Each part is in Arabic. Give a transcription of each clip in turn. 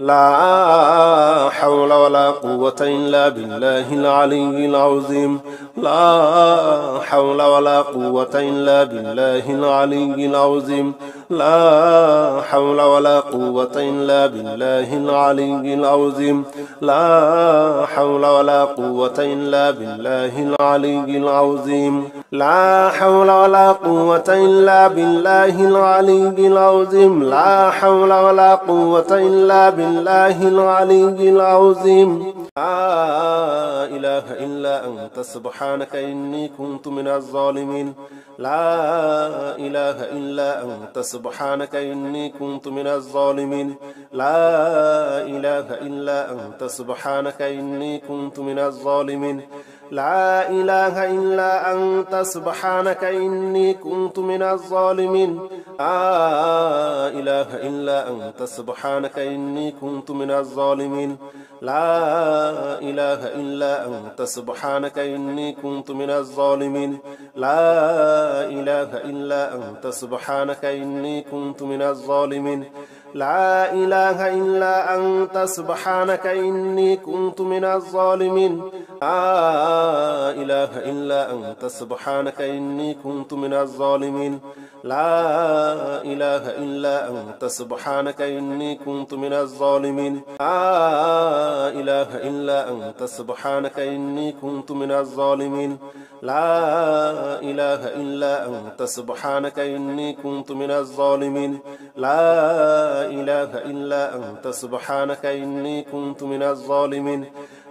لا حول ولا قوة إلا بالله العلي العظيم لا حول ولا قوة إلا بالله العلي العظيم لا حول ولا قوة إلا بالله العلي العظيم لا حول ولا قوة إلا بالله العلي العظيم لا حول ولا قوة إلا بالله العلي العظيم لا حول ولا قوة إلا بالله العلي العظيم لا إله إلا أنت سبحانك إني كنت من الظالمين لا إله إلا أنت سبحانك إني كنت من الظالمين لا إله إلا أنت سبحانك إني كنت من الظالمين لا إله إلا أنت سبحانك إني كنت من الظالمين لا إله إلا أنت سبحانك إني كنت من الظالمين لا إله إلا أنت سبحانك إني كنت من الظالمين لا إله إلا أنت سبحانك إني كنت من الظالمين لا إله إلا أنت سبحانك إني كنت من الظالمين لا إله إلا أنت سبحانك إني كنت من الظالمين لا إله إلا أنت سبحانك إني كنت من الظالمين لا إله إلا أنت سبحانك إني كنت من الظالمين لا إله إلا أنت سبحانك إني كنت من الظالمين لا إله إلا أنت سبحانك إني كنت من الظالمين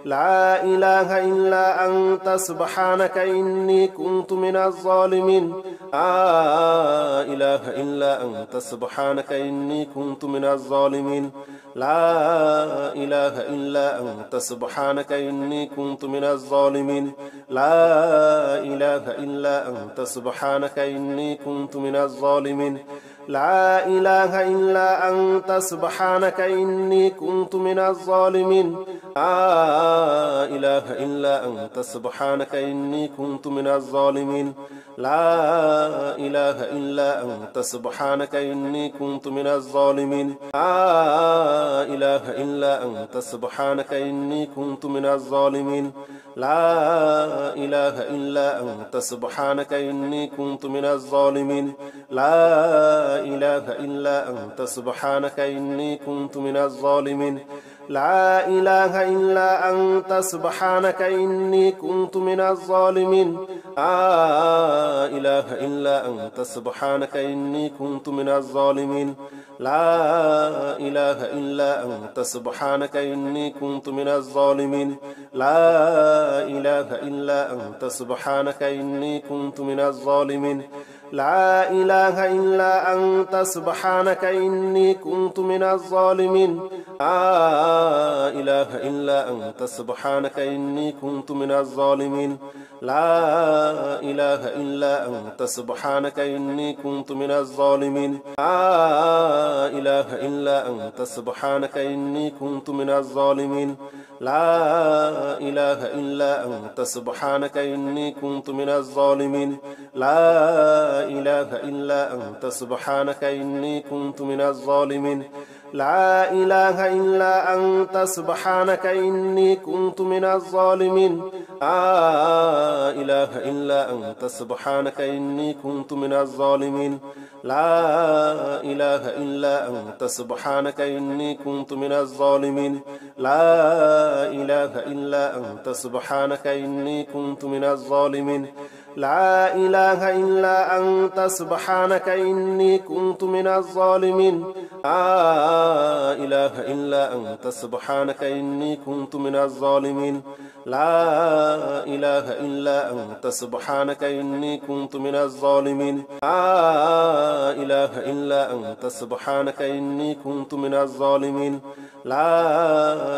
لا إله إلا أنت سبحانك إني كنت من الظالمين لا إله إلا أنت سبحانك إني كنت من الظالمين لا إله إلا أنت سبحانك إني كنت من الظالمين لا إله إلا أنت سبحانك إني كنت من الظالمين لا إله إلا أنت سبحانك إني كنت من الظالمين لا إله إلا أنت سبحانك إني كنت من الظالمين لا إله إلا أنت سبحانك إني كنت من الظالمين لا إله إلا أنت سبحانك إني كنت من الظالمين لا إله إلا أنت سبحانك إني كنت من الظالمين لا إله إلا أنت سبحانك إني كنت من الظالمين لا إله إلا أنت سبحانك إني كنت من الظالمين لا إله إلا أنت سبحانك إني كنت من الظالمين لا إله إلا أنت سبحانك إني كنت من الظالمين لا إله إلا أنت سبحانك إني كنت من الظالمين لا إله إلا أنت سبحانك إني كنت من الظالمين لا إله إلا أنت سبحانك إني كنت من الظالمين لا إله إلا أنت سبحانك إني كنت من الظالمين لا إله إلا أنت سبحانك إني كنت من الظالمين لا إله إلا أنت سبحانك إني كنت من الظالمين لا إله إلا أنت سبحانك إني كنت من الظالمين لا إله إلا أنت سبحانك إني كنت من الظالمين لا إله إلا أنت سبحانك إني كنت من الظالمين لا إله إلا أنت سبحانك إني كنت من الظالمين لا إله إلا أنت سبحانك إني كنت من الظالمين لا إله إلا أنت سبحانك إني كنت من الظالمين لا إله إلا أنت سبحانك إني كنت من الظالمين لا إله إلا أنت سبحانك إني كنت من الظالمين لا إله إلا أنت سبحانك إني كنت من الظالمين لا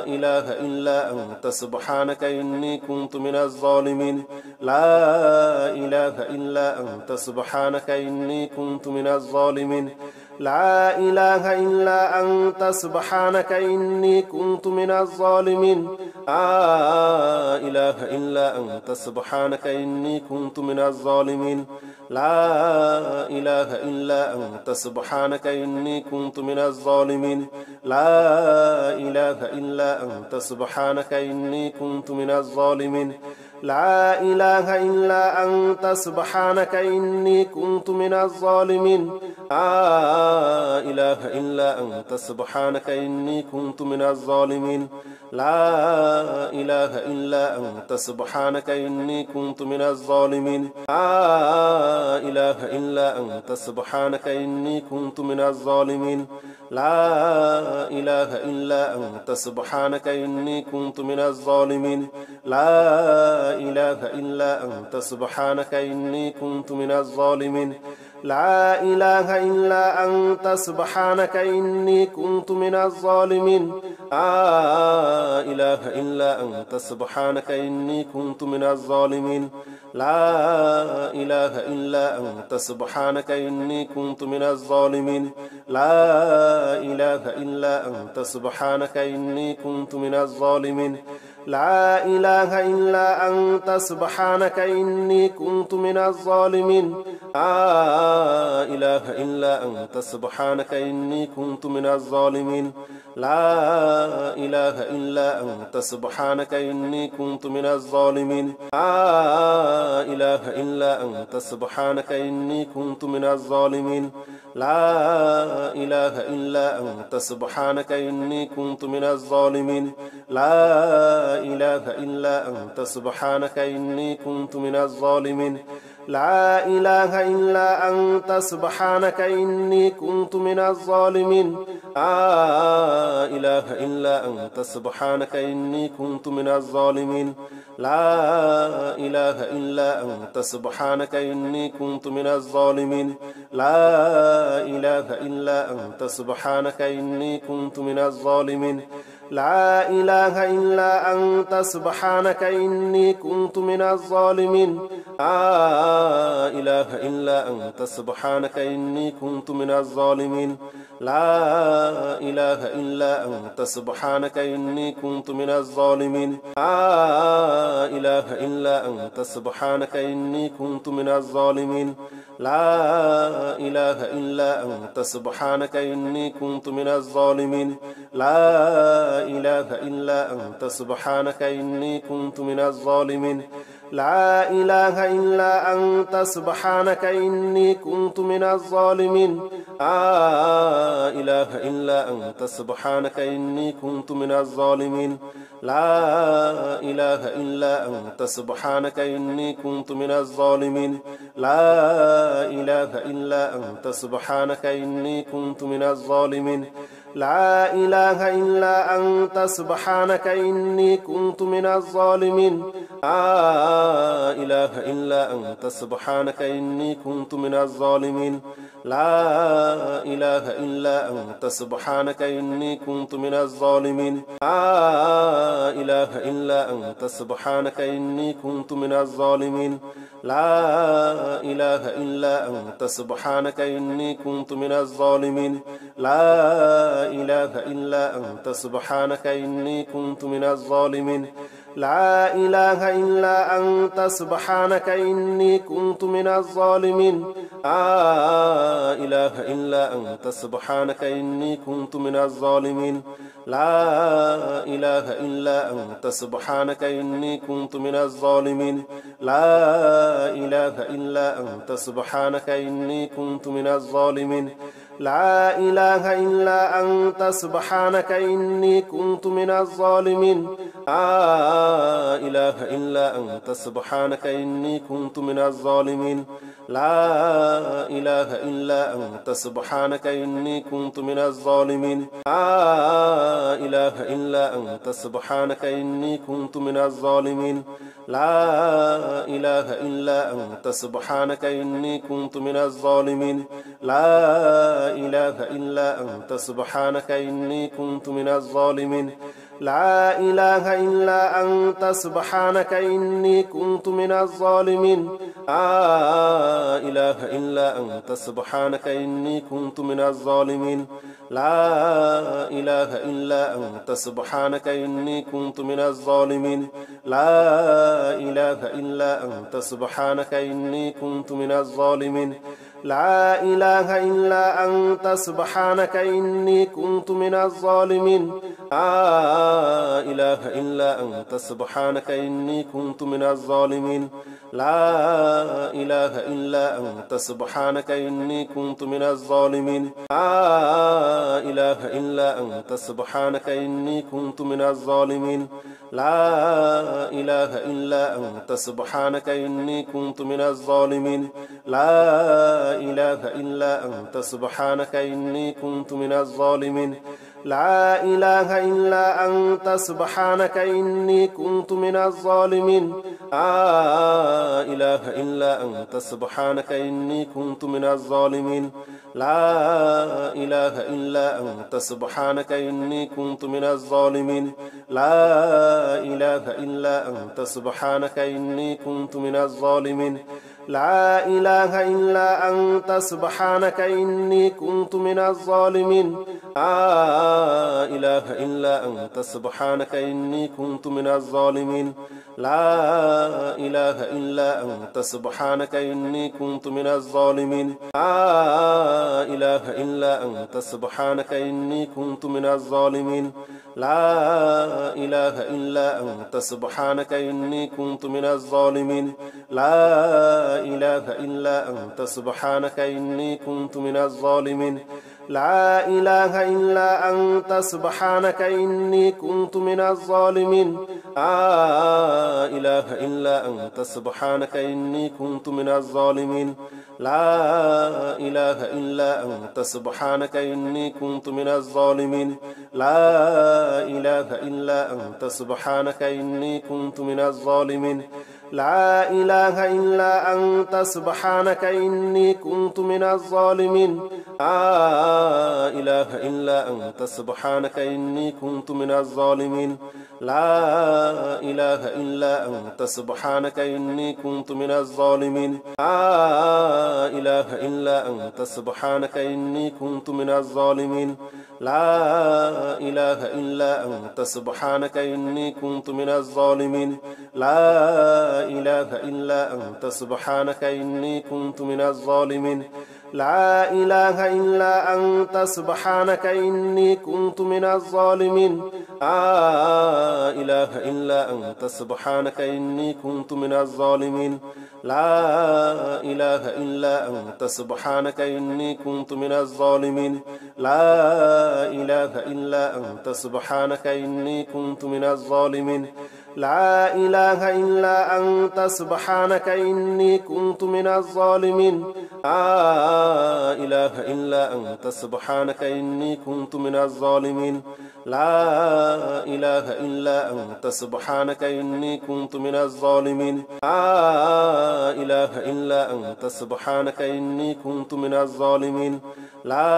إله إلا أنت سبحانك إني كنت من الظالمين لا إله إلا أنت سبحانك إني كنت من الظالمين لا إله إلا أنت سبحانك إني كنت من الظالمين لا إله إلا أنت سبحانك إني كنت من الظالمين لا إله إلا أنت سبحانك إني كنت من الظالمين لا إله إلا أنت سبحانك إني كنت من الظالمين لا إله إلا أنت سبحانك إني كنت من الظالمين لا إله إلا أنت سبحانك إني كنت من الظالمين لا إله إلا أنت سبحانك إني كنت من الظالمين لا إله إلا أنت سبحانك إني كنت من الظالمين لا إله إلا أنت سبحانك إني كنت من الظالمين لا إله إلا أنت سبحانك إني كنت من الظالمين لا إله إلا أنت سبحانك إني كنت من الظالمين لا إله إلا أنت سبحانك إني كنت من الظالمين لا إله إلا أنت سبحانك إني كنت من الظالمين لا إله إلا أنت سبحانك إني كنت من الظالمين لا إله إلا أنت سبحانك إني كنت من الظالمين لا إله إلا أنت سبحانك إني كنت من الظالمين لا إله إلا أنت سبحانك إني كنت من الظالمين لا إله إلا أنت سبحانك إني كنت من الظالمين لا إله إلا أنت سبحانك إني كنت من الظالمين لا إله إلا أنت سبحانك إني كنت من الظالمين لا إله إلا أنت سبحانك إني كنت من الظالمين لا إله إلا أنت سبحانك إني كنت من الظالمين لا إله إلا أنت سبحانك إني كنت من الظالمين لا إله إلا أنت سبحانك إني كنت من الظالمين لا إله إلا أنت سبحانك إني كنت من الظالمين لا إله إلا أنت سبحانك إني كنت من الظالمين لا إله إلا أنت سبحانك إني كنت من الظالمين لا إله إلا أنت سبحانك إني كنت من الظالمين لا إله إلا أنت سبحانك إني كنت من الظالمين لا إله إلا أنت سبحانك إني كنت من الظالمين لا إله إلا أنت سبحانك إني كنت من الظالمين لا إله إلا أنت سبحانك إني كنت من الظالمين لا إله إلا أنت سبحانك إني كنت من الظالمين لا إله إلا أنت سبحانك إني كنت من الظالمين لا إله إلا أنت سبحانك إني كنت من الظالمين لا إله إلا أنت سبحانك إني كنت من الظالمين لا إله إلا أنت سبحانك إني كنت من الظالمين لا إله إلا أنت سبحانك إني كنت من الظالمين لا إله إلا أنت سبحانك إني كنت من الظالمين لا إله إلا أنت سبحانك إني كنت من الظالمين لا إله إلا أنت سبحانك إني كنت من الظالمين لا إله إلا أنت سبحانك إني كنت من الظالمين لا إله إلا أنت سبحانك إني كنت من الظالمين لا إله إلا أنت سبحانك إني كنت من الظالمين لا إله إلا أنت سبحانك إني كنت من الظالمين لا إله إلا أنت سبحانك إني كنت من الظالمين لا إله إلا أنت سبحانك إني كنت من الظالمين لا إله إلا أنت سبحانك إني كنت من الظالمين لا إله إلا أنت سبحانك إني كنت من الظالمين لا إله إلا أنت سبحانك إني كنت من الظالمين لا إله إلا أنت سبحانك إني كنت من الظالمين لا إله إلا أنت سبحانك إني كنت من الظالمين لا إله إلا أنت سبحانك إني كنت من الظالمين لا إله إلا أنت سبحانك إني كنت من الظالمين لا إله إلا أنت سبحانك إني كنت من الظالمين لا إله إلا أنت سبحانك إني كنت من الظالمين لا إله إلا أنت سبحانك إني كنت من الظالمين لا إله إلا أنت سبحانك إني كنت من الظالمين لا إله إلا أنت سبحانك إني كنت من الظالمين لا إله إلا أنت سبحانك إني كنت من الظالمين لا إله إلا أنت سبحانك إني كنت من الظالمين لا إله إلا أنت سبحانك إني كنت من الظالمين لا إله إلا أنت سبحانك إني كنت من الظالمين لا إله إلا أنت سبحانك إني كنت من الظالمين لا إله إلا أنت سبحانك إني كنت من الظالمين لا إله إلا أنت سبحانك إني كنت من الظالمين لا إله إلا أنت سبحانك إني كنت من الظالمين لا إله إلا أنت سبحانك إني كنت من الظالمين لا إله إلا أنت سبحانك إني كنت من الظالمين لا إله إلا أنت سبحانك إني كنت من الظالمين لا إله إلا أنت سبحانك إني كنت من الظالمين لا إله إلا أنت سبحانك إني كنت من الظالمين لا إله إلا أنت سبحانك إني كنت من الظالمين لا إله إلا أنت سبحانك إني كنت من الظالمين لا إله إلا أنت سبحانك إني كنت من الظالمين لا إله إلا أنت سبحانك إني كنت من الظالمين لا إله إلا أنت سبحانك إني كنت من الظالمين لا إله إلا أنت سبحانك إني كنت من الظالمين لا إله إلا أنت سبحانك إني كنت من الظالمين لا إله إلا أنت سبحانك إني كنت من الظالمين لا إله إلا أنت سبحانك إني كنت من الظالمين لا إله إلا أنت سبحانك إني كنت من الظالمين لا إله إلا أنت سبحانك إني كنت من الظالمين لا إله إلا أنت سبحانك إني كنت من الظالمين لا إله إلا أنت سبحانك إني كنت من الظالمين لا إله إلا أنت سبحانك إني كنت من الظالمين لا إله إلا أنت سبحانك إني كنت من الظالمين لا إله إلا أنت سبحانك إني كنت من الظالمين لا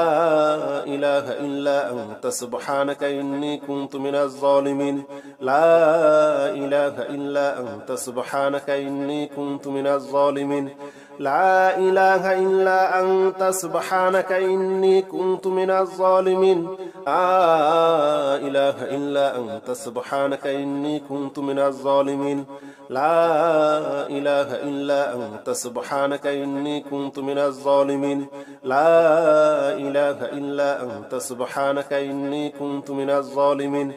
إله إلا أنت سبحانك إني كنت من الظالمين لا إله إلا أنت سبحانك إني كنت من الظالمين لا إله إلا أنت سبحانك إني كنت من الظالمين لا إله إلا أنت سبحانك إني كنت من الظالمين لا إله إلا أنت سبحانك إني كنت من الظالمين لا إله إلا أنت سبحانك إني كنت من الظالمين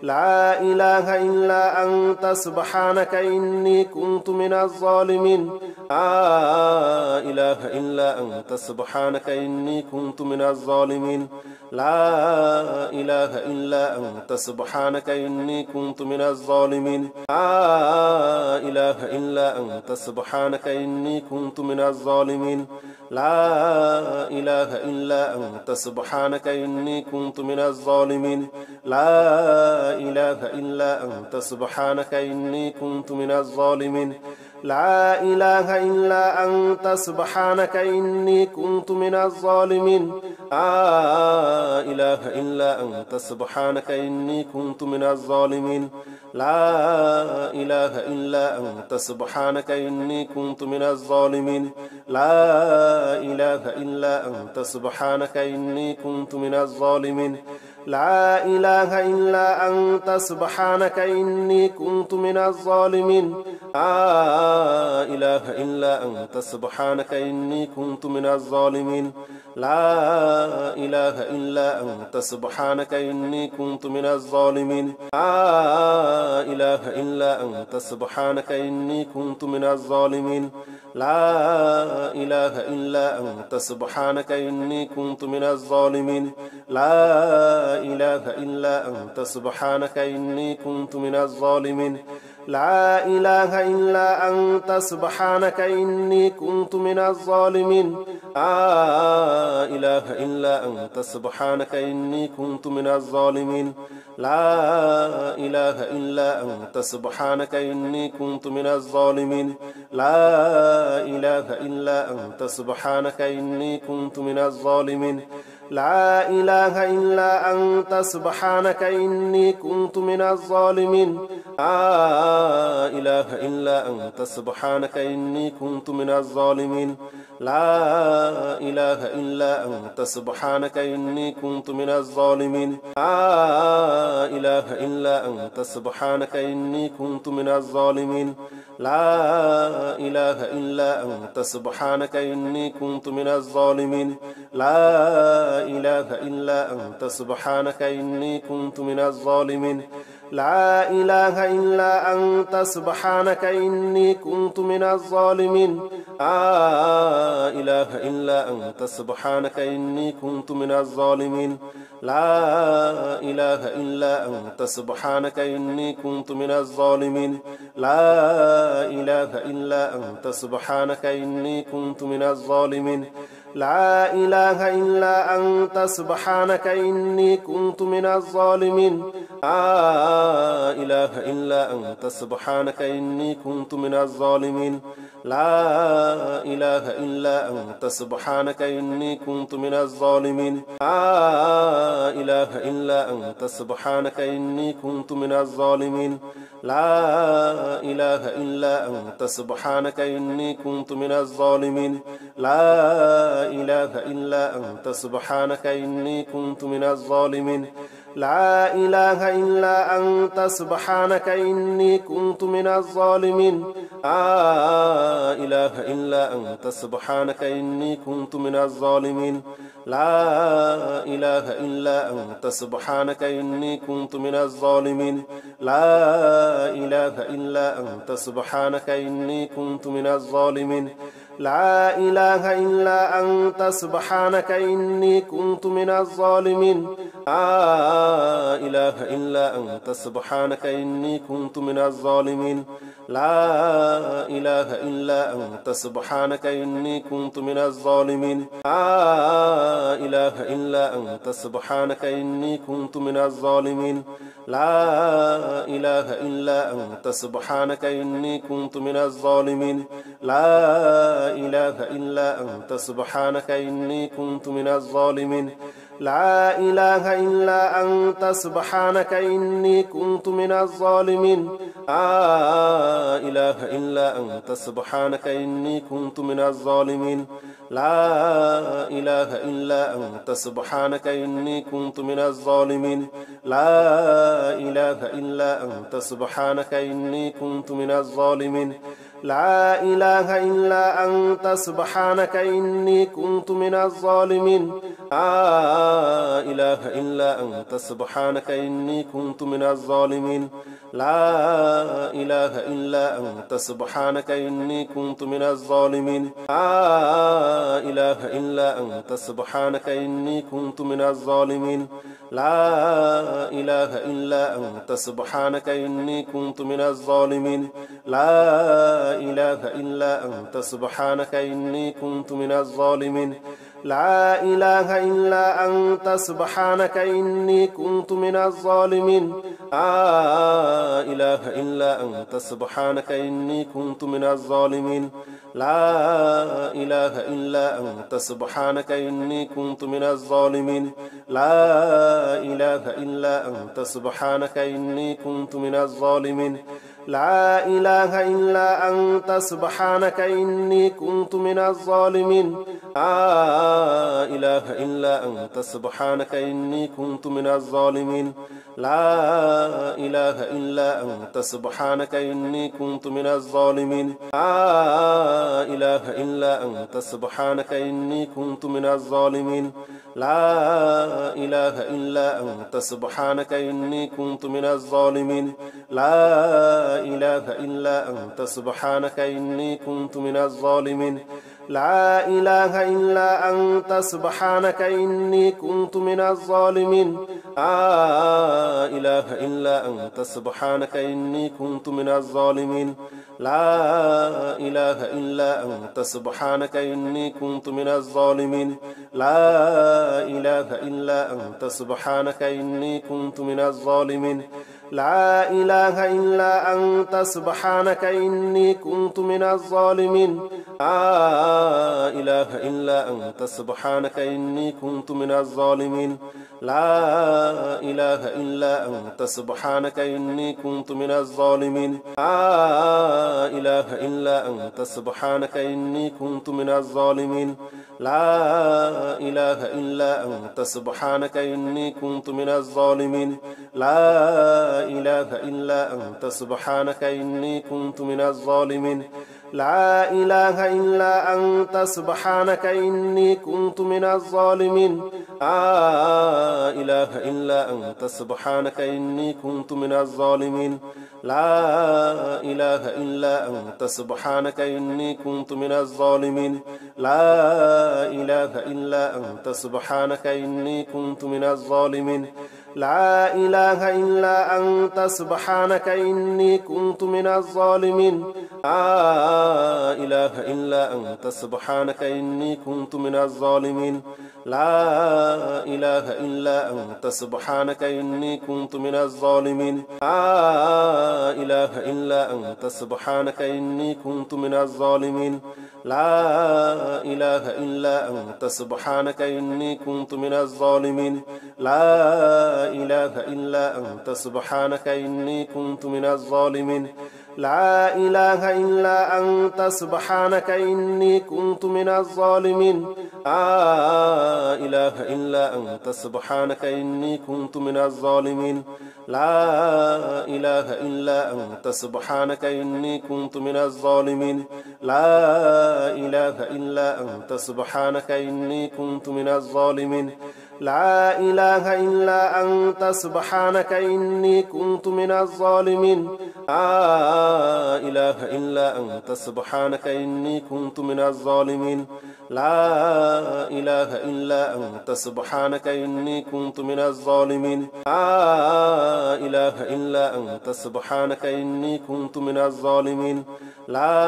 لا إله إلا أنت سبحانك إني كنت من الظالمين لا إله إلا أنت سبحانك إني كنت من الظالمين لا إله إلا أنت سبحانك إني كنت من الظالمين لا إله إلا أنت سبحانك إني كنت من الظالمين لا إله إلا أنت سبحانك إني كنت من الظالمين لا إله إلا أنت سبحانك إني كنت من الظالمين لا إله إلا أنت سبحانك إني كنت من الظالمين لا إله إلا أنت سبحانك إني كنت من الظالمين لا إله إلا أنت سبحانك إني كنت من الظالمين لا إله إلا أنت سبحانك إني كنت من الظالمين لا إله إلا أنت سبحانك إني كنت من الظالمين لا إله إلا أنت سبحانك إني كنت من الظالمين لا إله إلا أنت سبحانك إني كنت من الظالمين لا إله إلا أنت سبحانك إني كنت من الظالمين لا إله إلا أنت سبحانك إني كنت من الظالمين لا إله إلا أنت سبحانك إني كنت من الظالمين لا إله إلا أنت سبحانك إني كنت من الظالمين لا إله إلا أنت سبحانك إني كنت من الظالمين لا إله إلا أنت سبحانك إني كنت من الظالمين لا إله إلا أنت سبحانك إني كنت من الظالمين لا إله إلا أنت سبحانك إني كنت من الظالمين لا إله إلا أنت سبحانك إني كنت من الظالمين لا إله إلا أنت سبحانك إني كنت من الظالمين لا إله إلا أنت سبحانك إني كنت من الظالمين لا إله إلا أنت سبحانك إني كنت من الظالمين لا إله إلا أنت سبحانك إني كنت من الظالمين لا إله إلا أنت سبحانك إني كنت من الظالمين لا إله إلا أنت سبحانك إني كنت من الظالمين لا إله إلا أنت سبحانك إني كنت من الظالمين لا إله إلا أنت سبحانك إني كنت من الظالمين لا إله إلا أنت سبحانك إني كنت من الظالمين لا إله إلا أنت سبحانك إني كنت من الظالمين لا إله إلا أنت سبحانك إني كنت من الظالمين لا إله إلا أنت سبحانك إني كنت من الظالمين لا إله إلا أنت سبحانك إني كنت من الظالمين لا إله إلا أنت سبحانك إني كنت من الظالمين لا إله إلا أنت سبحانك إني كنت من الظالمين لا إله إلا أنت سبحانك إني كنت من الظالمين لا إله إلا أنت سبحانك إني كنت من الظالمين لا إله إلا أنت سبحانك إني كنت من الظالمين لا إله إلا أنت سبحانك إني كنت من الظالمين لا إله إلا أنت سبحانك إني كنت من الظالمين لا إله إلا أنت سبحانك إني كنت من الظالمين لا إله إلا أنت سبحانك إني كنت من الظالمين لا إله إلا أنت سبحانك إني كنت من الظالمين لا إله إلا أنت سبحانك إني كنت من الظالمين لا إله إلا أنت سبحانك إني كنت من الظالمين لا إله إلا أنت سبحانك إني كنت من الظالمين لا إله إلا أنت سبحانك إني كنت من الظالمين لا إله إلا أنت سبحانك إني كنت من الظالمين لا إله إلا أنت سبحانك إني كنت من الظالمين لا إله إلا أنت سبحانك إني كنت من الظالمين لا إله إلا أنت سبحانك إني كنت من الظالمين لا إله إلا أنت سبحانك إني كنت من الظالمين لا إله إلا أنت سبحانك إني كنت من الظالمين لا إله إلا أنت سبحانك إني كنت من الظالمين لا إله إلا أنت سبحانك إني كنت من الظالمين لا إله إلا أنت سبحانك إني كنت من الظالمين لا إله إلا أنت سبحانك إني كنت من الظالمين لا إله إلا أنت سبحانك إني كنت من الظالمين لا إله إلا أنت سبحانك إني كنت من الظالمين لا إله إلا أنت سبحانك إني كنت من الظالمين لا إله إلا أنت سبحانك إني كنت من الظالمين لا إله إلا أنت سبحانك إني كنت من الظالمين لا إله إلا أنت سبحانك إني كنت من الظالمين لا إله إلا أنت سبحانك إني كنت من الظالمين لا إله إلا أنت سبحانك إني كنت من الظالمين لا إله إلا أنت سبحانك إني كنت من الظالمين لا إله إلا أنت سبحانك إني كنت من الظالمين لا إله إلا أنت سبحانك إني كنت من الظالمين لا إله إلا أنت سبحانك إني كنت من الظالمين لا إله إلا أنت سبحانك إني كنت من الظالمين لا إله إلا أنت سبحانك إني كنت من الظالمين لا إله إلا أنت سبحانك إني كنت من الظالمين لا إله إلا أنت سبحانك إني كنت من الظالمين لا إله إلا أنت سبحانك إني كنت من الظالمين لا إله إلا أنت سبحانك إني كنت من الظالمين لا إله إلا أنت سبحانك إني كنت من الظالمين لا إله إلا أنت سبحانك إني كنت من الظالمين لا إله إلا أنت سبحانك إني كنت من الظالمين لا إله إلا أنت سبحانك إني كنت من الظالمين لا إله إلا أنت سبحانك إني كنت من الظالمين لا إله إلا أنت سبحانك إني كنت من الظالمين لا إله إلا أنت سبحانك إني كنت من الظالمين لا إله إلا أنت سبحانك إني كنت من الظالمين لا إله إلا أنت سبحانك إني كنت من الظالمين لا إله إلا أنت سبحانك إني كنت من الظالمين لا إله إلا أنت سبحانك إني كنت من الظالمين لا إله إلا أنت سبحانك إني كنت من الظالمين لا إله إلا أنت سبحانك إني كنت من الظالمين لا إله إلا أنت سبحانك إني كنت من الظالمين لا إله إلا أنت سبحانك إني كنت من الظالمين لا إله إلا أنت سبحانك إني كنت من الظالمين لا إله إلا أنت سبحانك إني كنت من الظالمين لا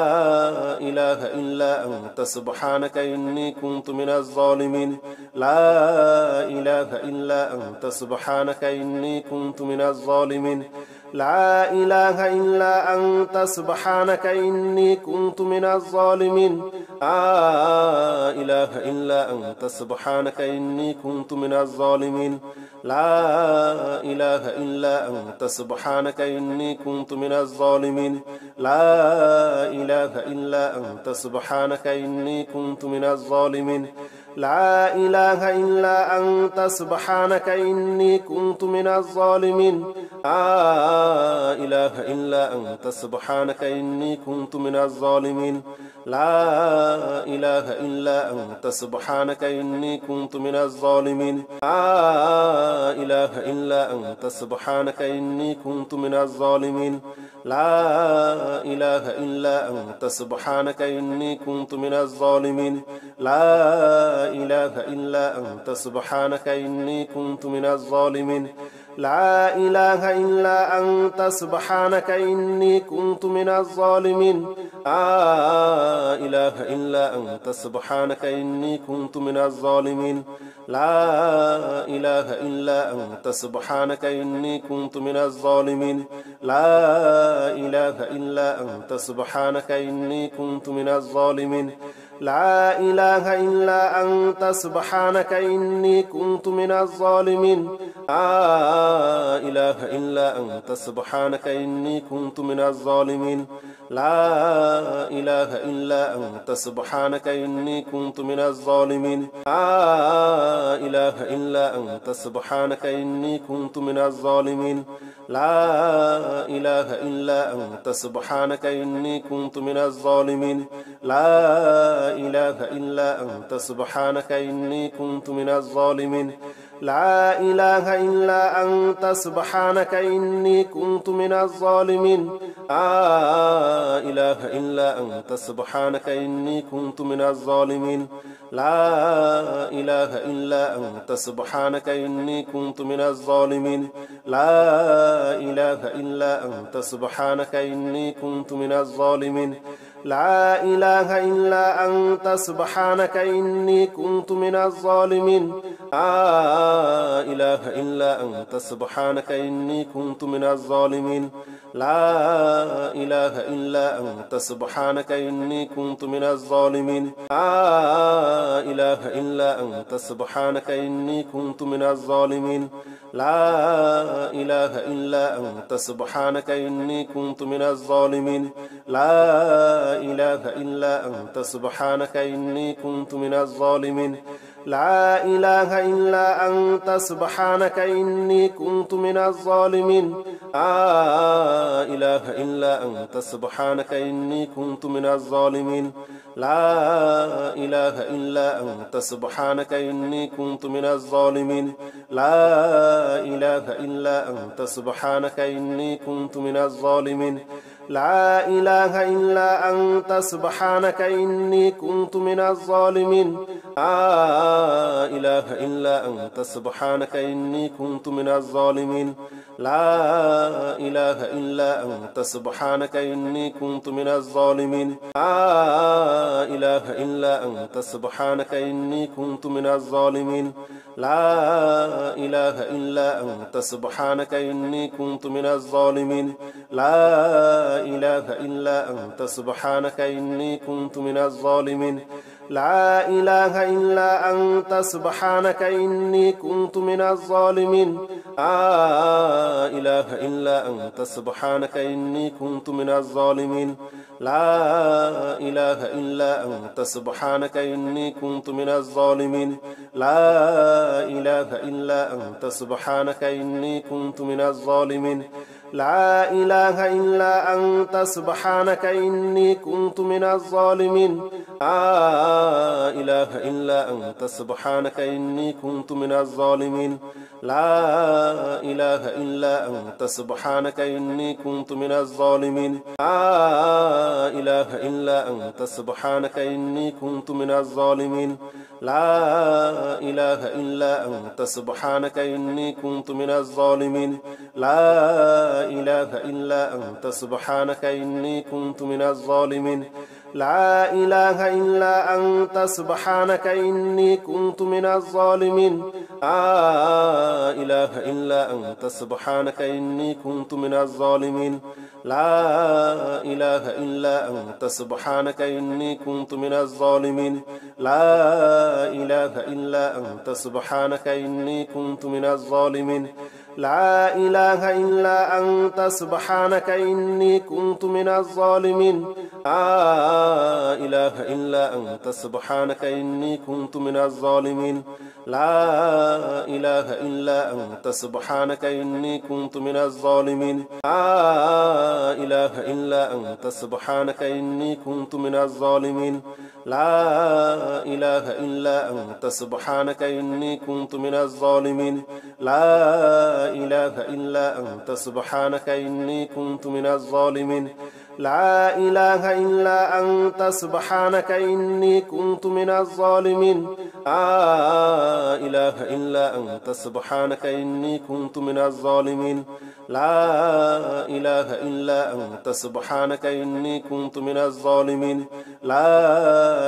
إله إلا أنت سبحانك إني كنت من الظالمين لا إله إلا أنت سبحانك إني كنت من الظالمين لا إله إلا أنت سبحانك إني كنت من الظالمين لا إله إلا أنت سبحانك إني كنت من الظالمين لا إله إلا أنت سبحانك إني كنت من الظالمين لا إله إلا أنت سبحانك إني كنت من الظالمين لا إله إلا أنت سبحانك إني كنت من الظالمين لا إله إلا أنت سبحانك إني كنت من الظالمين لا إله إلا أنت سبحانك إني كنت من الظالمين لا إله إلا أنت سبحانك إني كنت من الظالمين لا إله إلا أنت سبحانك إني كنت من الظالمين لا إله إلا أنت سبحانك إني كنت من الظالمين لا إله إلا أنت سبحانك إني كنت من الظالمين لا إله إلا أنت سبحانك إني كنت من الظالمين لا إله إلا أنت سبحانك إني كنت من الظالمين لا إله إلا أنت سبحانك إني كنت من الظالمين لا إله إلا أنت سبحانك إني كنت من الظالمين لا إله إلا أنت سبحانك إني كنت من الظالمين لا إله إلا أنت سبحانك إني كنت من الظالمين لا إله إلا أنت سبحانك إني كنت من الظالمين لا إله إلا أنت سبحانك إني كنت من الظالمين لا إله إلا أنت سبحانك إني كنت من الظالمين لا إله إلا أنت سبحانك إني كنت من الظالمين لا إله إلا أنت سبحانك إني كنت من الظالمين لا إله إلا أنت سبحانك إني كنت من الظالمين لا إله إلا أنت سبحانك إني كنت من الظالمين لا إله إلا أنت سبحانك إني كنت من الظالمين لا إله إلا أنت سبحانك إني كنت من الظالمين لا إله إلا أنت سبحانك إني كنت من الظالمين لا إله إلا أنت سبحانك إني كنت من الظالمين لا إله إلا أنت سبحانك إني كنت من الظالمين لا إله إلا أنت سبحانك إني كنت من الظالمين لا إله إلا أنت سبحانك إني كنت من الظالمين لا إله إلا أنت سبحانك إني كنت من الظالمين لا إله إلا أنت سبحانك إني كنت من الظالمين لا إله إلا أنت سبحانك إني كنت من الظالمين لا إله إلا أنت سبحانك إني كنت من الظالمين لا إله إلا أنت سبحانك إني كنت من الظالمين لا إله إلا أنت سبحانك إني كنت من الظالمين لا إله إلا أنت سبحانك إني كنت من الظالمين لا إله إلا أنت سبحانك إني كنت من الظالمين لا إله إلا أنت سبحانك إني كنت من الظالمين لا إله إلا أنت سبحانك إني كنت من الظالمين لا إله إلا أنت سبحانك إني كنت من الظالمين لا إله إلا أنت سبحانك إني كنت من الظالمين لا إله إلا أنت سبحانك إني كنت من الظالمين لا إله إلا أنت سبحانك إني كنت من الظالمين لا إله إلا أنت سبحانك إني كنت من الظالمين لا إله إلا أنت سبحانك إني كنت من الظالمين لا إله إلا أنت سبحانك إني كنت من الظالمين لا إله إلا أنت سبحانك إني كنت من الظالمين لا إله إلا أنت سبحانك إني كنت من الظالمين لا إله إلا أنت سبحانك إني كنت من الظالمين لا إله إلا أنت سبحانك إني كنت من الظالمين لا إله إلا أنت سبحانك إني كنت من الظالمين لا إله إلا أنت سبحانك إني كنت من الظالمين لا إله إلا أنت سبحانك إني كنت من الظالمين لا إله إلا أنت سبحانك إني كنت من الظالمين لا إله إلا أنت سبحانك إني كنت من الظالمين لا إله إلا أنت سبحانك إني كنت من الظالمين لا إله إلا أنت سبحانك إني كنت من الظالمين لا إله إلا أنت سبحانك إني كنت من الظالمين لا إله إلا أنت سبحانك إني كنت من الظالمين لا إله إلا أنت سبحانك إني كنت من الظالمين لا إله إلا أنت سبحانك إني كنت من الظالمين لا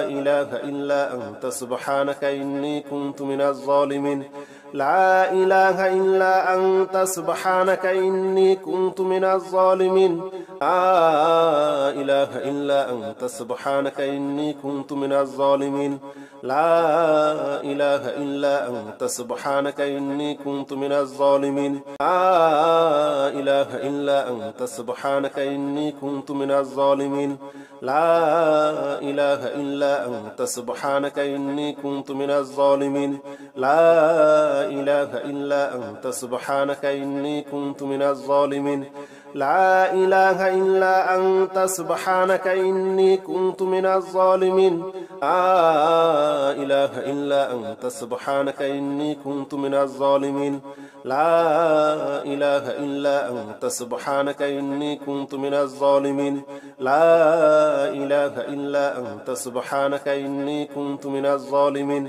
إله إلا أنت سبحانك إني كنت من الظالمين لا إله إلا أنت سبحانك إني كنت من الظالمين لا إله إلا أنت سبحانك إني كنت من الظالمين لا إله إلا أنت سبحانك إني كنت من الظالمين لا إله إلا أنت سبحانك إني كنت من الظالمين لا إله إلا أنت سبحانك إني كنت من الظالمين لا إله إلا أنت سبحانك إني كنت من الظالمين لا إله إلا أنت سبحانك إني كنت من الظالمين لا إله إلا أنت سبحانك إني كنت من الظالمين لا إله إلا أنت سبحانك إني كنت من الظالمين لا إله إلا أنت سبحانك إني كنت من الظالمين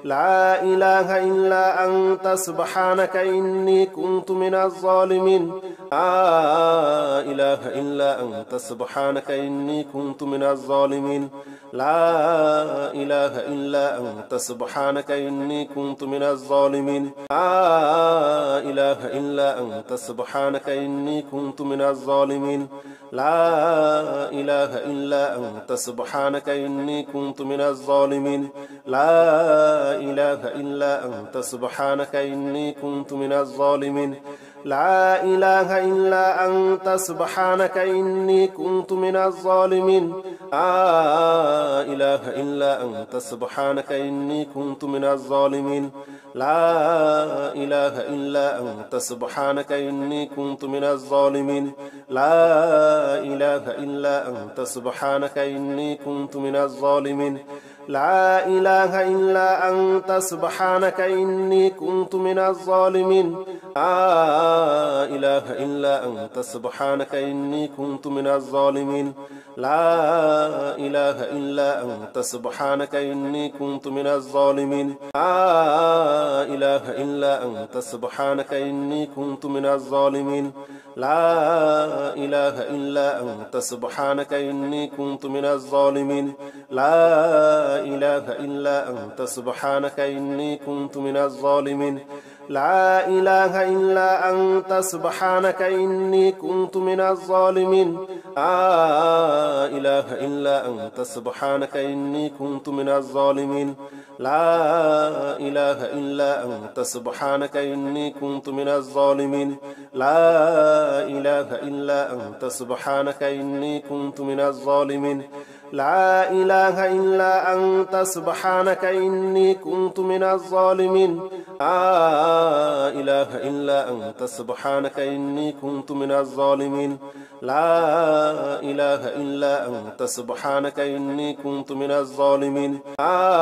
لا إله إلا أنت سبحانك إني كنت من الظالمين لا إله إلا أنت سبحانك إني كنت من الظالمين لا إله إلا أنت سبحانك إني كنت من الظالمين لا إله إلا أنت سبحانك إني كنت من الظالمين لا إله إلا أنت سبحانك إني كنت من الظالمين لا إله إلا أنت سبحانك إني كنت من الظالمين لا إله إلا أنت سبحانك إني كنت من الظالمين لا إله إلا أنت سبحانك إني كنت من الظالمين لا إله إلا أنت سبحانك إني كنت من الظالمين لا إله إلا أنت سبحانك إني كنت من الظالمين لا إله إلا أنت سبحانك إني كنت من الظالمين لا إله إلا أنت سبحانك إني كنت من الظالمين لا إله إلا أنت سبحانك إني كنت من الظالمين لا إله إلا أنت سبحانك إني كنت من الظالمين لا إله إلا أنت سبحانك إني كنت من الظالمين لا إله إلا أنت سبحانك إني كنت من الظالمين لا إله إلا أنت سبحانك إني كنت من الظالمين لا إله إلا أنت سبحانك إني كنت من الظالمين لا إله إلا أنت سبحانك إني كنت من الظالمين لا إله إلا أنت سبحانك إني كنت من الظالمين لا إله إلا أنت سبحانك إني كنت من الظالمين لا إله إلا أنت سبحانك إني كنت من الظالمين لا إله إلا أنت سبحانك إني كنت من الظالمين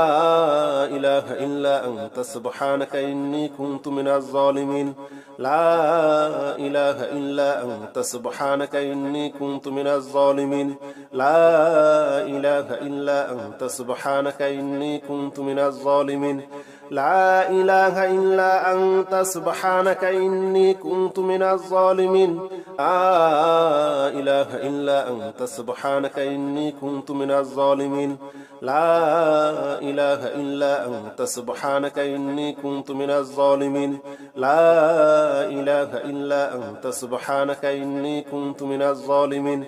لا إله إلا أنت سبحانك إني كنت من الظالمين لا إله إلا أنت سبحانك إني كنت من الظالمين لا إله إلا أنت سبحانك إني كنت من الظالمين لا إله إلا أنت سبحانك إني كنت من الظالمين لا إله إلا أنت سبحانك إني كنت من الظالمين لا إله إلا أنت سبحانك إني كنت من الظالمين لا إله إلا أنت سبحانك إني كنت من الظالمين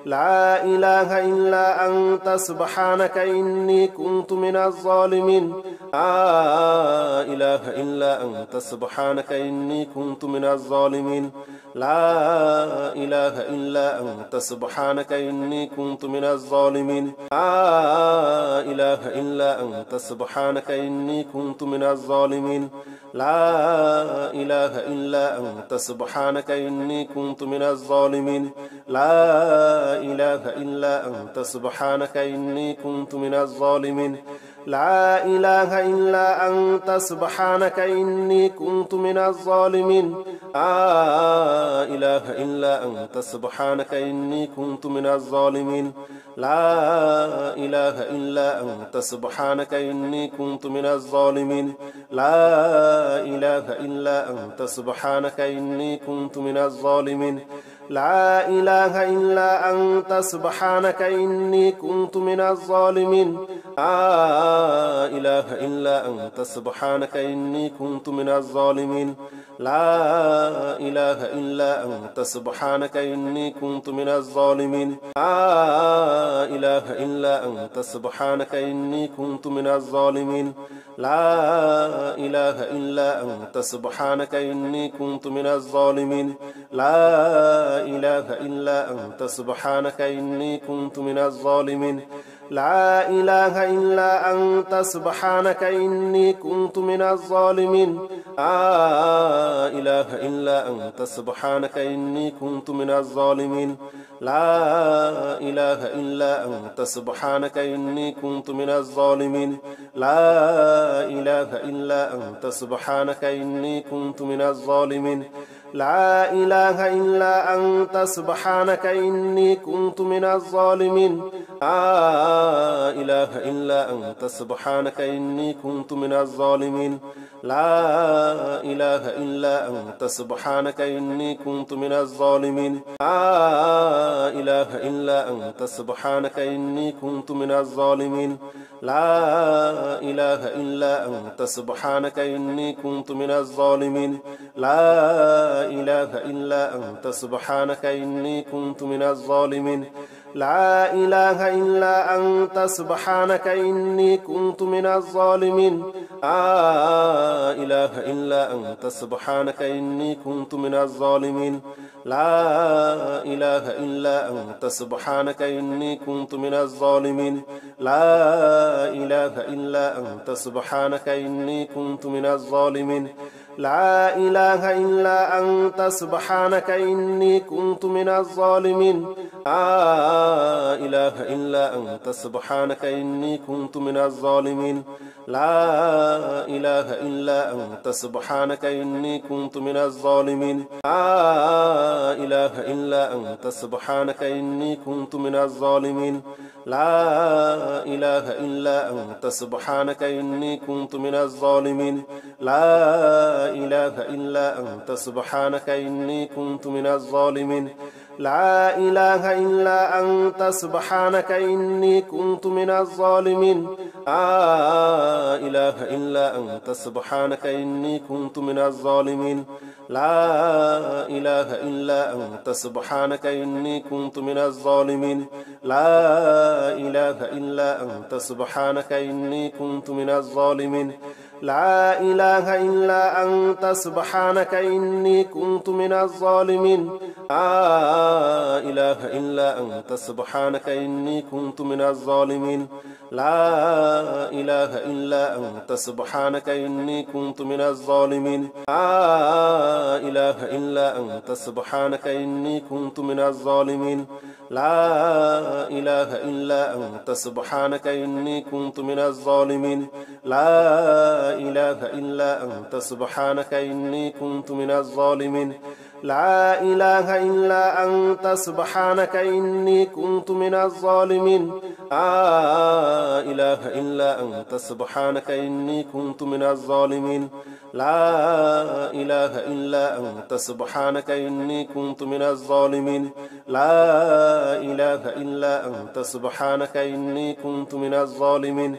لا إله إلا أنت سبحانك إني كنت من الظالمين لا إله إلا أنت سبحانك إني كنت من الظالمين لا إله إلا أنت سبحانك إني كنت من الظالمين لا إله إلا أنت سبحانك إني كنت من الظالمين لا إله إلا أنت سبحانك إني كنت من الظالمين لا إله إلا أنت سبحانك إني كنت من الظالمين لا إله إلا أنت سبحانك إني كنت من الظالمين لا إله إلا أنت سبحانك إني كنت من الظالمين لا إله إلا أنت سبحانك إني كنت من الظالمين لا إله إلا أنت سبحانك إني كنت من الظالمين لا إله إلا أنت سبحانك إني كنت من الظالمين لا إله إلا أنت سبحانك إني كنت من الظالمين لا إله إلا أنت سبحانك إني كنت من الظالمين لا إله إلا أنت سبحانك إني كنت من الظالمين لا إله إلا أنت سبحانك إني كنت من الظالمين لا إله إلا أنت سبحانك إني كنت من الظالمين لا إله إلا أنت سبحانك إني كنت من الظالمين لا إله إلا أنت سبحانك إني كنت من الظالمين لا إله إلا أنت سبحانك إني كنت من الظالمين لا إله إلا أنت سبحانك إني كنت من الظالمين لا إله إلا أنت سبحانك إني كنت من الظالمين لا إله إلا أنت سبحانك إني كنت من الظالمين لا إله إلا أنت سبحانك إني كنت من الظالمين لا إله إلا أنت سبحانك إني كنت من الظالمين لا إله إلا أنت سبحانك إني كنت من الظالمين لا إله إلا أنت سبحانك إني كنت من الظالمين لا إله إلا أنت سبحانك إني كنت من الظالمين لا إله إلا أنت سبحانك إني كنت من الظالمين لا إله إلا أنت سبحانك إني كنت من الظالمين لا إله إلا أنت سبحانك إني كنت من الظالمين لا إله إلا أنت سبحانك إني كنت من الظالمين لا إله إلا أنت سبحانك إني كنت من الظالمين لا إله إلا أنت سبحانك إني كنت من الظالمين لا إله إلا أنت سبحانك إني كنت من الظالمين لا إله إلا أنت سبحانك إني كنت من الظالمين لا إله إلا أنت سبحانك إني كنت من الظالمين لا إله إلا أنت سبحانك إني كنت من الظالمين لا إله إلا أنت سبحانك إني كنت من الظالمين لا إله إلا أنت سبحانك إني كنت من الظالمين لا إله إلا أنت سبحانك إني كنت من الظالمين لا إله إلا أنت سبحانك إني كنت من الظالمين لا إله إلا أنت سبحانك إني كنت من الظالمين لا إله إلا أنت سبحانك إني كنت من الظالمين لا إله إلا أنت سبحانك إني كنت من الظالمين لا إله إلا أنت سبحانك إني كنت من الظالمين لا إله إلا أنت سبحانك إني كنت من الظالمين لا إله إلا أنت سبحانك إني كنت من الظالمين لا إله إلا أنت سبحانك إني كنت من الظالمين لا إله إلا أنت سبحانك إني كنت من الظالمين لا إله إلا أنت سبحانك إني كنت من الظالمين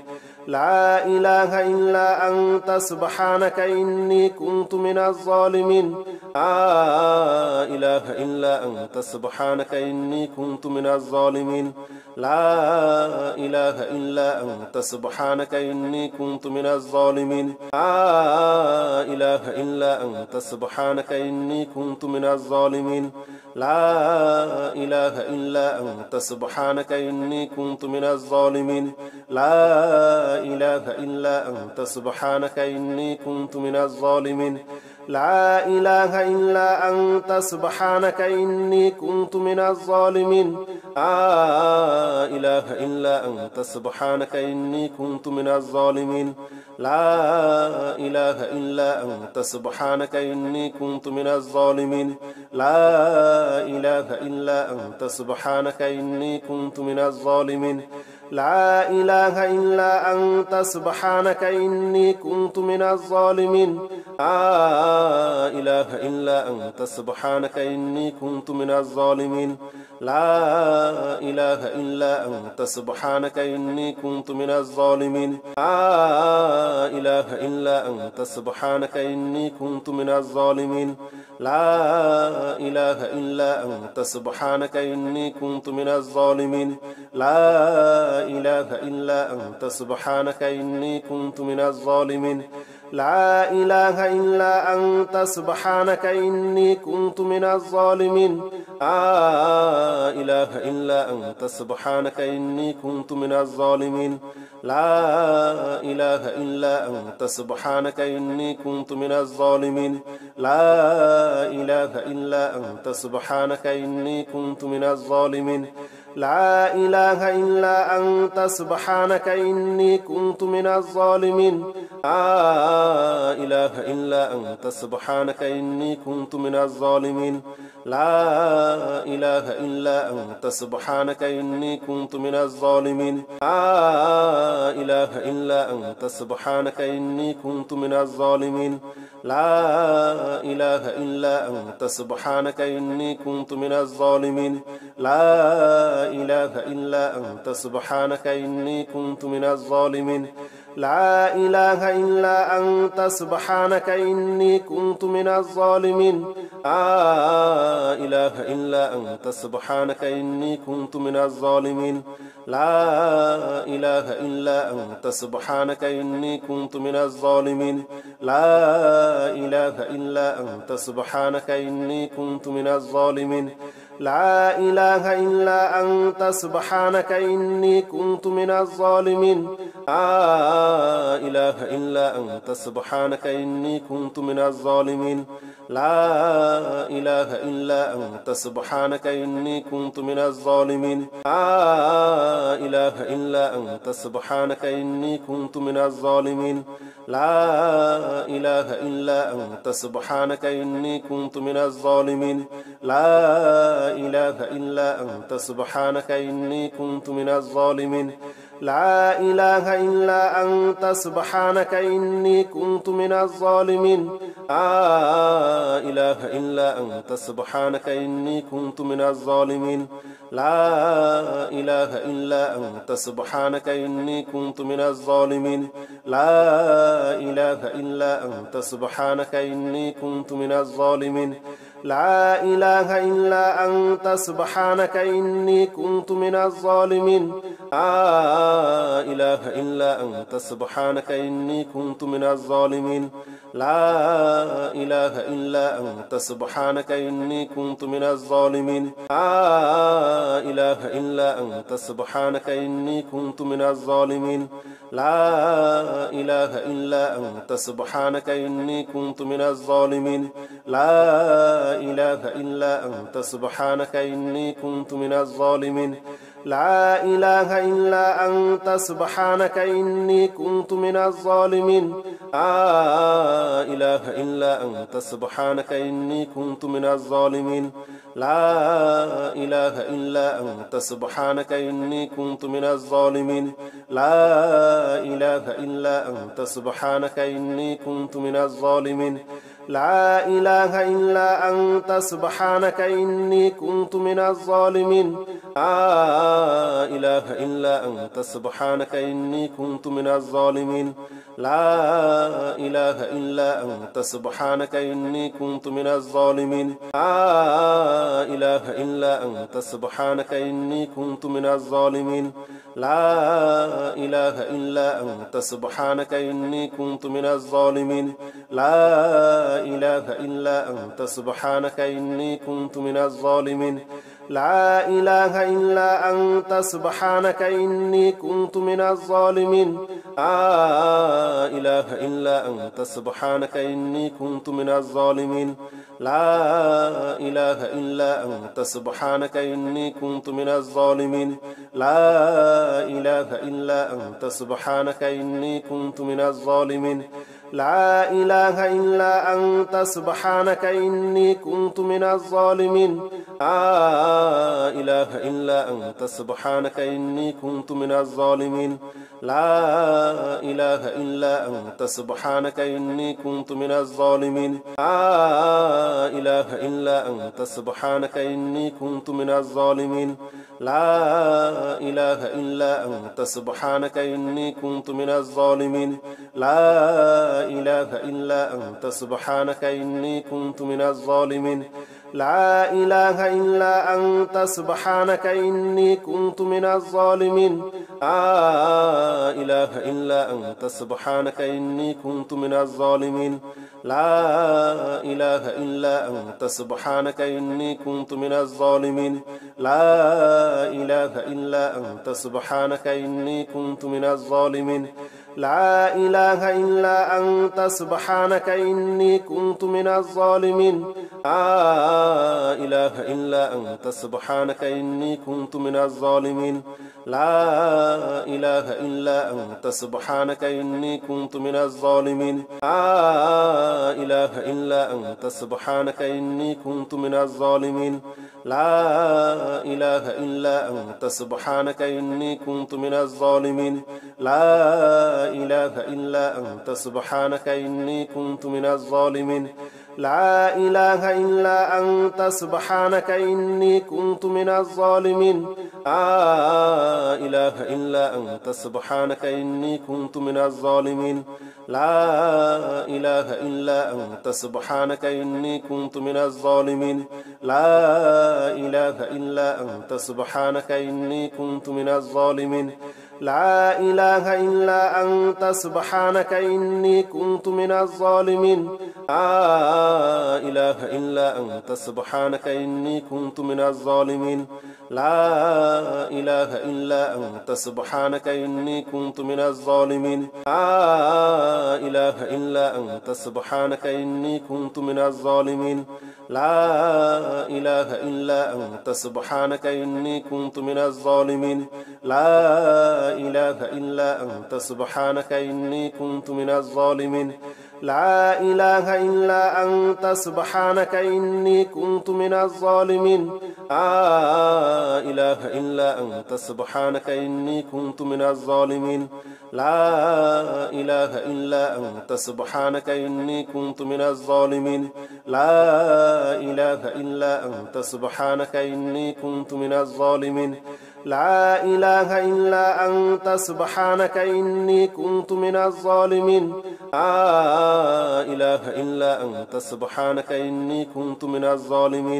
لا إله إلا أنت سبحانك إني كنت من الظالمين لا إله إلا أنت سبحانك إني كنت من الظالمين لا إله إلا أنت سبحانك إني كنت من الظالمين لا إله إلا أنت سبحانك إني كنت من الظالمين لا إله إلا أنت سبحانك إني كنت من الظالمين لا إله إلا أنت سبحانك إني كنت من الظالمين لا إله إلا أنت سبحانك إني كنت من الظالمين لا إله إلا أنت سبحانك إني كنت من الظالمين لا إله إلا أنت سبحانك إني كنت من الظالمين لا إله إلا أنت سبحانك إني كنت من الظالمين لا إله إلا أنت سبحانك إني كنت من الظالمين لا إله إلا أنت سبحانك إني كنت من الظالمين لا إله إلا أنت سبحانك إني كنت من الظالمين لا إله إلا أنت سبحانك إني كنت من الظالمين لا إله إلا أنت سبحانك إني كنت من الظالمين لا إله إلا أنت سبحانك إني كنت من الظالمين لا إله إلا أنت سبحانك إني كنت من الظالمين لا إله إلا أنت سبحانك إني كنت من الظالمين لا إله إلا أنت سبحانك إني كنت من الظالمين لا إله إلا أنت سبحانك إني كنت من الظالمين لا إله إلا أنت سبحانك إني كنت من الظالمين لا إله إلا أنت سبحانك إني كنت من الظالمين لا إله إلا أنت سبحانك إني كنت من الظالمين لا إله إلا أنت سبحانك إني كنت من الظالمين لا إله إلا أنت سبحانك إني كنت من الظالمين لا إله إلا أنت سبحانك إني كنت من الظالمين لا إله إلا أنت سبحانك إني كنت من الظالمين لا إله إلا أنت سبحانك إني كنت من الظالمين لا إله إلا أنت سبحانك إني كنت من الظالمين لا إله إلا أنت سبحانك إني كنت من الظالمين لا إله إلا أنت سبحانك إني كنت من الظالمين لا إله إلا أنت سبحانك إني كنت من الظالمين لا إله إلا أنت سبحانك إني كنت من الظالمين لا إله إلا أنت سبحانك إني كنت من الظالمين لا إله إلا أنت سبحانك إني كنت من الظالمين لا إله إلا أنت سبحانك إني كنت من الظالمين لا إله إلا أنت سبحانك إني كنت من الظالمين لا إله إلا أنت سبحانك إني كنت من الظالمين لا إله إلا أنت سبحانك إني كنت من الظالمين لا إله إلا أنت سبحانك إني كنت من الظالمين لا إله إلا أنت سبحانك إني كنت من الظالمين لا إله إلا أنت سبحانك إني كنت من الظالمين لا إله إلا أنت سبحانك إني كنت من الظالمين لا إله إلا أنت سبحانك إني كنت من الظالمين لا إله إلا أنت سبحانك إني كنت من الظالمين لا إله إلا أنت سبحانك إني كنت من الظالمين لا إله إلا أنت سبحانك إني كنت من الظالمين لا إله إلا أنت سبحانك إني كنت من الظالمين لا إله إلا أنت سبحانك إني كنت من الظالمين لا إله إلا أنت سبحانك إني كنت من الظالمين لا إله إلا أنت سبحانك إني كنت من الظالمين لا إله إلا أنت سبحانك إني كنت من الظالمين لا إله إلا أنت سبحانك إني كنت من الظالمين لا إله إلا أنت سبحانك إني كنت من الظالمين لا إله إلا أنت سبحانك إني كنت من الظالمين لا إله إلا أنت سبحانك إني كنت من الظالمين لا إله إلا أنت سبحانك إني كنت من الظالمين لا إله إلا أنت سبحانك إني كنت من الظالمين لا إله إلا أنت سبحانك إني كنت من الظالمين لا إله إلا أنت سبحانك إني كنت من الظالمين لا إله إلا أنت سبحانك إني كنت من الظالمين لا إله إلا أنت سبحانك إني كنت من الظالمين لا إله إلا أنت سبحانك إني كنت من الظالمين لا إله إلا أنت سبحانك إني كنت من الظالمين لا إله إلا أنت سبحانك إني كنت من الظالمين لا إله إلا أنت سبحانك إني كنت من الظالمين لا إله إلا أنت سبحانك إني كنت من الظالمين لا إله إلا أنت سبحانك إني كنت من الظالمين لا إله إلا أنت سبحانك إني كنت من الظالمين لا إله إلا أنت سبحانك إني كنت من الظالمين لا إله إلا أنت سبحانك إني كنت من الظالمين لا إله إلا أنت سبحانك إني كنت من الظالمين لا إله إلا أنت سبحانك إني كنت من الظالمين لا إله إلا أنت سبحانك إني كنت من الظالمين لا إله إلا أنت سبحانك إني كنت من الظالمين لا إله إلا أنت سبحانك إني كنت من الظالمين لا إله إلا أنت سبحانك إني كنت من الظالمين لا إله إلا أنت سبحانك إني كنت من الظالمين لا إله إلا أنت سبحانك إني كنت من الظالمين لا إله إلا أنت سبحانك إني كنت من الظالمين لا إله إلا أنت سبحانك إني كنت من الظالمين لا إله إلا أنت سبحانك إني كنت من الظالمين لا إله إلا أنت سبحانك إني كنت من الظالمين لا إله إلا أنت سبحانك إني كنت من الظالمين لا إله إلا أنت سبحانك إني كنت من الظالمين لا إله إلا أنت سبحانك إني كنت من الظالمين لا إله إلا أنت سبحانك إني كنت من الظالمين لا إله إلا أنت سبحانك إني كنت من الظالمين لا إله إلا أنت سبحانك إني كنت من الظالمين لا إله إلا أنت سبحانك إني كنت من الظالمين لا إله إلا أنت سبحانك إني كنت من الظالمين لا إله إلا أنت سبحانك إني كنت من الظالمين لا إله إلا أنت سبحانك إني كنت من الظالمين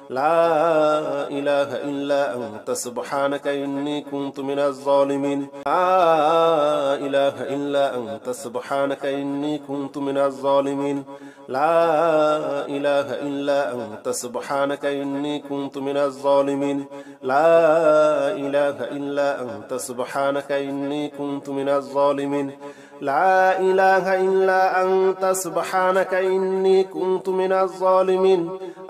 لا إله إلا أنت سبحانك إني كنت من الظالمين لا إله إلا أنت سبحانك إني كنت من الظالمين لا إله إلا أنت سبحانك إني كنت من الظالمين لا إله إلا أنت سبحانك إني كنت من الظالمين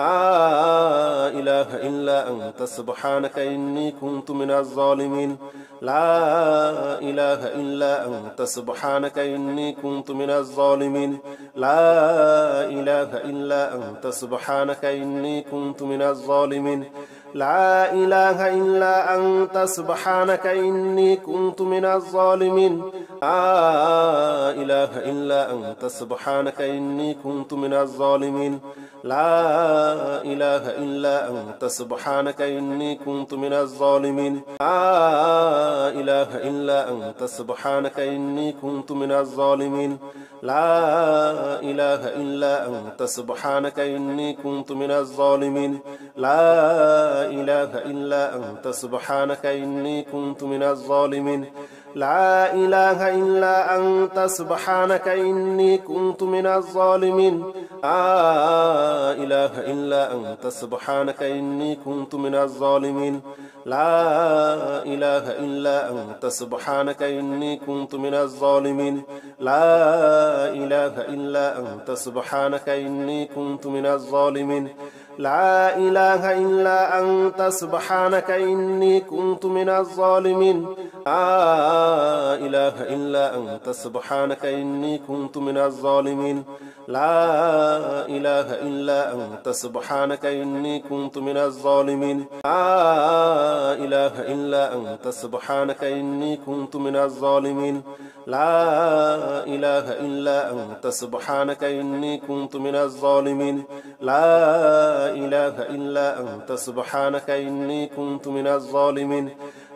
لا إله إلا أنت سبحانك إني كنت من الظالمين لا إله إلا أنت سبحانك إني كنت من الظالمين لا إله إلا أنت سبحانك إني كنت من الظالمين لا إله إلا أنت سبحانك إني كنت من الظالمين لا إله إلا أنت سبحانك إني كنت من الظالمين لا إله إلا أنت سبحانك إني كنت من الظالمين لا إله إلا أنت سبحانك إني كنت من الظالمين لا إله إلا أنت سبحانك إني كنت من الظالمين لا إله إلا أنت سبحانك إني كنت من الظالمين لا إله إلا أنت سبحانك إني كنت من الظالمين لا إله إلا أنت سبحانك إني كنت من الظالمين لا إله إلا أنت سبحانك إني كنت من الظالمين لا إله إلا أنت سبحانك إني كنت من الظالمين لا إله إلا أنت سبحانك إني كنت من الظالمين لا إله إلا أنت سبحانك إني كنت من الظالمين لا إله إلا أنت سبحانك إني كنت من الظالمين لا إله إلا أنت سبحانك إني كنت من الظالمين لا إله إلا أنت سبحانك إني كنت من الظالمين لا إله إلا أنت سبحانك إني كنت من الظالمين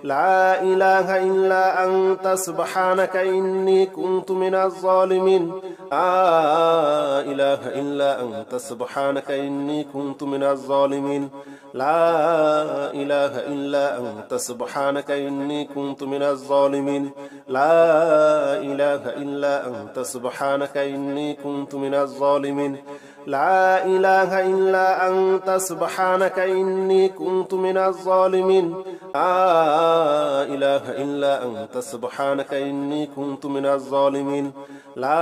لا إله إلا أنت سبحانك إني كنت من الظالمين لا إله إلا أنت سبحانك إني كنت من الظالمين لا إله إلا أنت سبحانك إني كنت من الظالمين لا إله إلا أنت سبحانك إني كنت من الظالمين لا إله إلا أنت سبحانك إني كنت من الظالمين لا إله إلا أنت سبحانك إني كنت من الظالمين لا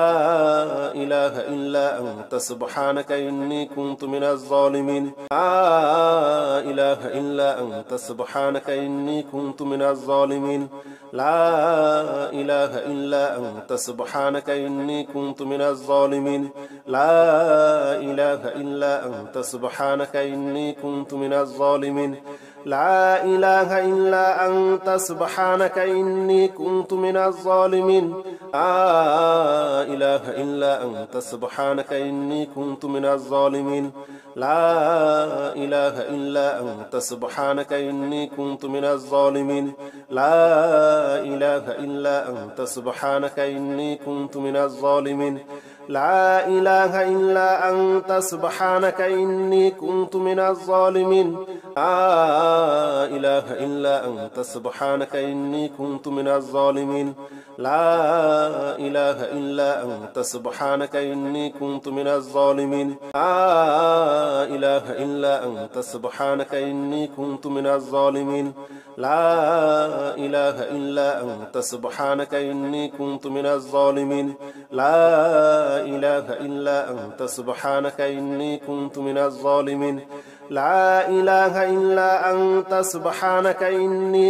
إله إلا أنت سبحانك إني كنت من الظالمين لا إله إلا أنت سبحانك إني كنت من الظالمين لا إله إلا أنت سبحانك إني كنت من الظالمين لا إله إلا أنت سبحانك إني كنت من الظالمين لا إله إلا أنت سبحانك إني كنت من الظالمين لا إله إلا أنت سبحانك إني كنت من الظالمين لا إله إلا أنت سبحانك إني كنت من الظالمين لا إله إلا أنت سبحانك إني كنت من الظالمين لا إله إلا أنت سبحانك إني كنت من الظالمين لا إله إلا أنت سبحانك إني كنت من الظالمين لا إله إلا أنت سبحانك إني كنت من الظالمين لا إله إلا أنت سبحانك إني كنت من الظالمين لا إله إلا أنت سبحانك إني كنت من الظالمين لا إله إلا أنت سبحانك إني كنت من الظالمين لا إله إلا أنت سبحانك إني كنت من الظالمين لا إله إلا أنت سبحانك إني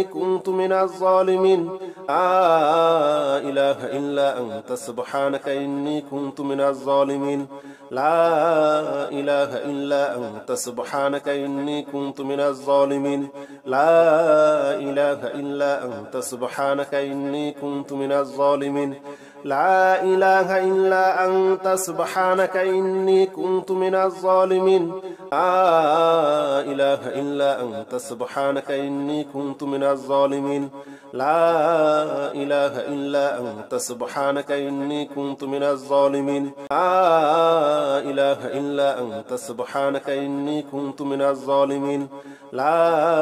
كنت من الظالمين لا إله إلا أنت سبحانك إني كنت من الظالمين لا إله إلا أنت سبحانك إني كنت من الظالمين لا إله إلا أنت سبحانك إني كنت من الظالمين لا إله إلا أنت سبحانك إني كنت من الظالمين لا إله إلا أنت سبحانك إني كنت من الظالمين لا إله إلا أنت سبحانك إني كنت من الظالمين لا إله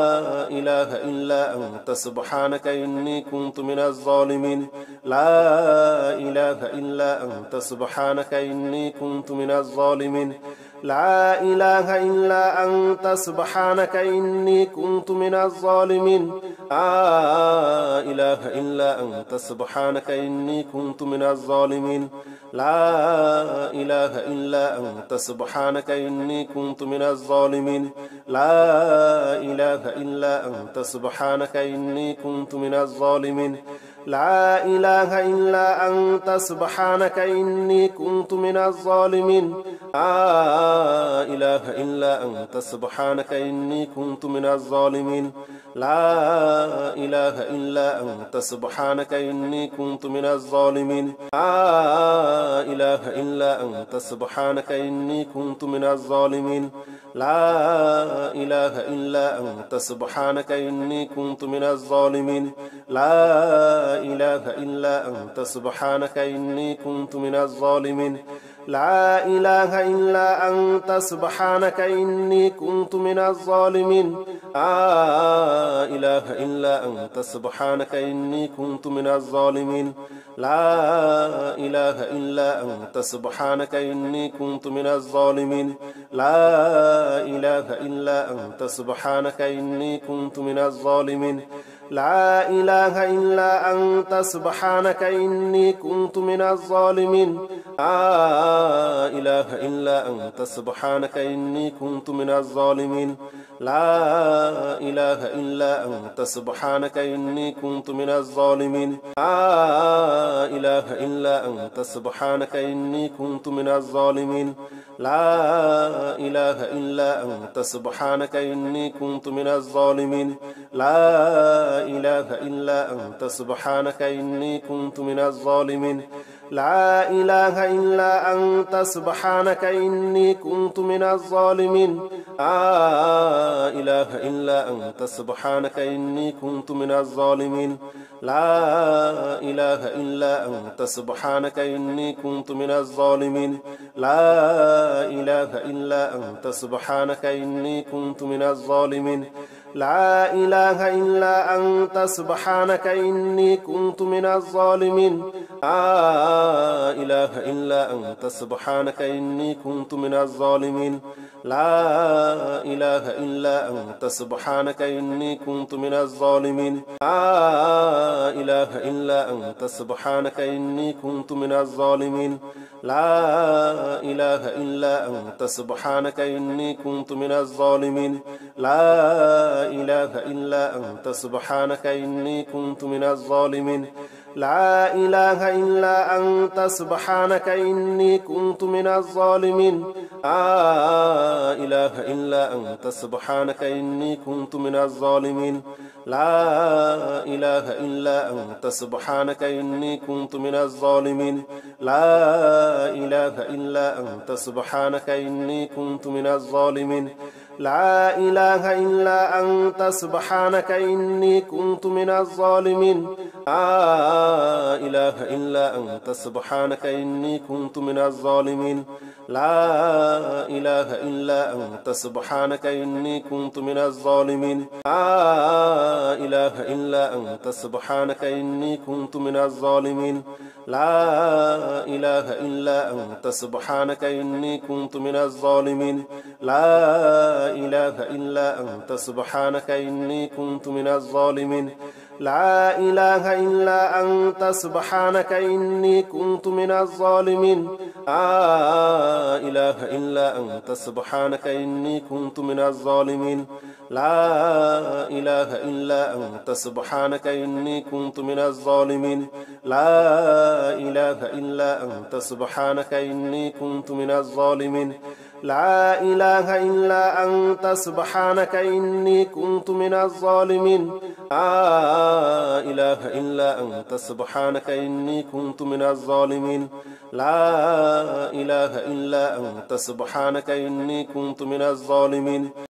إلا أنت سبحانك إني كنت من الظالمين لا إله إلا أنت سبحانك إني كنت من الظالمين لا إله إلا أنت سبحانك إني كنت من الظالمين لا إله إلا أنت سبحانك إني كنت من الظالمين لا إله إلا أنت سبحانك إني كنت من الظالمين لا إله إلا أنت سبحانك إني كنت من الظالمين لا إله إلا أنت سبحانك إني كنت من الظالمين لا إله إلا أنت سبحانك إني كنت من الظالمين لا إله إلا أنت سبحانك إني كنت من الظالمين لا إله إلا أنت سبحانك إني كنت من الظالمين لا إله إلا أنت سبحانك إني كنت من الظالمين لا إله إلا أنت سبحانك إني كنت من الظالمين لا إله إلا أنت سبحانك إني كنت من الظالمين لا إله إلا أنت سبحانك إني كنت من الظالمين لا إله إلا أنت سبحانك إني كنت من الظالمين لا إله إلا أنت سبحانك إني كنت من الظالمين لا إله إلا أنت سبحانك إني كنت من الظالمين لا إله إلا أنت سبحانك إني كنت من الظالمين لا إله إلا أنت سبحانك إني كنت من الظالمين لا إله إلا أنت سبحانك إني كنت من الظالمين لا إله إلا أنت سبحانك إني كنت من الظالمين لا إله إلا أنت سبحانك إني كنت من الظالمين لا إله إلا أنت سبحانك إني كنت من الظالمين لا إله إلا أنت سبحانك إني كنت من الظالمين لا إله إلا أنت سبحانك إني كنت من الظالمين لا إله إلا أنت سبحانك إني كنت من الظالمين لا إله إلا أنت سبحانك إني كنت من الظالمين لا إله إلا أنت سبحانك إني كنت من الظالمين لا إله إلا أنت سبحانك إني كنت من الظالمين لا إله إلا أنت سبحانك إني كنت من الظالمين لا إله إلا أنت سبحانك إني كنت من الظالمين لا إله إلا أنت سبحانك إني كنت من الظالمين لا إله إلا أنت سبحانك إني كنت من الظالمين لا إله إلا أنت سبحانك إني كنت من الظالمين لا إله إلا أنت سبحانك إني كنت من الظالمين لا إله إلا أنت سبحانك إني كنت من الظالمين لا إله إلا أنت سبحانك إني كنت من الظالمين لا إله إلا أنت سبحانك إني كنت من الظالمين لا إله إلا أنت سبحانك إني كنت من الظالمين لا إله إلا أنت سبحانك إني كنت من الظالمين لا إله إلا أنت سبحانك إني كنت من الظالمين لا إله إلا أنت سبحانك إني كنت من الظالمين لا إله إلا أنت سبحانك إني كنت من الظالمين لا إله إلا أنت سبحانك إني كنت من الظالمين لا إله إلا أنت سبحانك إني كنت من الظالمين لا إله إلا أنت سبحانك إني كنت من الظالمين لا إله إلا أنت سبحانك إني كنت من الظالمين لا إله إلا أنت سبحانك إني كنت من الظالمين لا إله إلا أنت سبحانك إني كنت من الظالمين